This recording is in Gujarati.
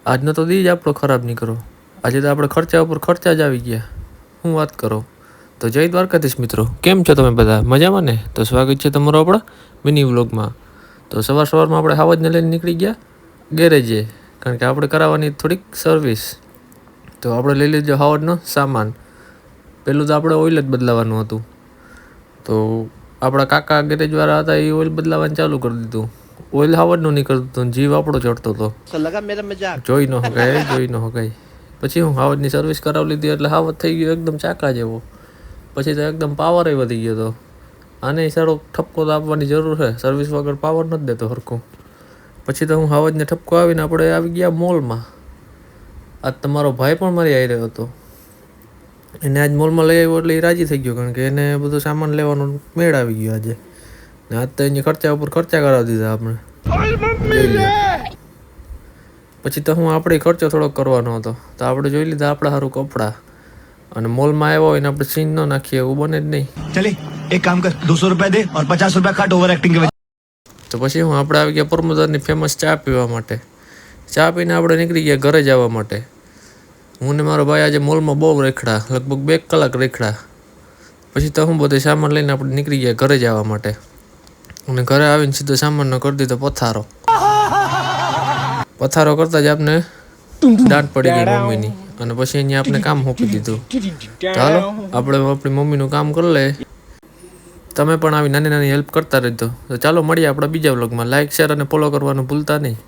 આજનો તો દી જ આપણો ખરાબ નહીં કરો. આજે તો આપણે ખર્ચા ઉપર ખર્ચા જ આવી ગયા. હું વાત કરો. તો જય દ્વારકાધીશ મિત્રો, કેમ છો તમે બધા? મજામાં ને? તો સ્વાગત છે તમારો આપણા મિની વ્લોગમાં. તો સવારમાં આપણે હાવજને લઈને નીકળી ગયા ગેરેજે, કારણ કે આપણે કરાવવાની થોડીક સર્વિસ. તો આપણે લઈ લીધો હાવજનો સામાન. પહેલું તો આપણે ઓઇલ જ બદલાવાનું હતું. તો આપણા કાકા ગેરેજવાળા હતા, એ ઓઇલ બદલાવાનું ચાલુ કરી દીધું. ઓઇલ હાવજનું નહીં કરતું હતું, જીવ આપણો ચડતો હતો. જોઈ ન હકાય. પછી હું હાવજની સર્વિસ કરાવી લીધી એટલે હાવજ થઈ ગયો એકદમ ચાકા જેવો. પછી તો એકદમ પાવર વધી ગયો હતો. આને સારો ઠપકો તો આપવાની જરૂર છે, સર્વિસ વગર પાવર નથી દેતો સરખું. પછી તો હું હાવજને ઠપકો આવીને આપણે આવી ગયા મોલમાં. આજ તમારો ભાઈ પણ મારી આવી રહ્યો હતો. એને આજ મોલમાં લઈ આવ્યો એટલે એ રાજી થઈ ગયો, કારણ કે એને બધું સામાન લેવાનો મેળ આવી ગયો આજે. ને આજ તો એની ખર્ચા ઉપર ખર્ચા કરાવી દીધા આપણે. પછી તો હું આપણે ખર્ચો થોડોક કરવાનો હતો, તો આપણે જોઈ લીધા આપણા સારું કપડાં. અને મોલમાં આવ્યો હોય ને આપણે સીન ન નાખીએ એવું બને જ નહીં. ચલે એક કામ કર, 200 રૂપિયા દે और 50 રૂપિયા કાટ ઓવર એક્ટિંગ કે. તો પછી હું આપણે આવી ગયા પોરબંદરની ફેમસ ચા પીવા માટે. ચા પીને આપણે નીકળી ગયા ઘરે જવા માટે. હું ને મારો ભાઈ આજે મોલમાં બહુ રેખડા, લગભગ 2 કલાક રેખડા. પછી તો હું બધે સામાન લઈને આપણે નીકળી ગયા ઘરે જવા માટે. અને ઘરે આવીને સીધો સામાનનો કરી દીધો પથારો. પથારો કરતા જ આપણે દાંત પડી ગઈ મમ્મીની, અને પછી અહીંયા આપણે કામ સોંપી દીધું. ચાલો આપણે આપણી મમ્મીનું કામ કરી લે. તમે પણ આવી નાની નાની હેલ્પ કરતા રહેજો. તો ચાલો મળીએ આપણા બીજા વ્લોગમાં. લાઈક, શેર અને ફોલો કરવાનું ભૂલતા નહીં.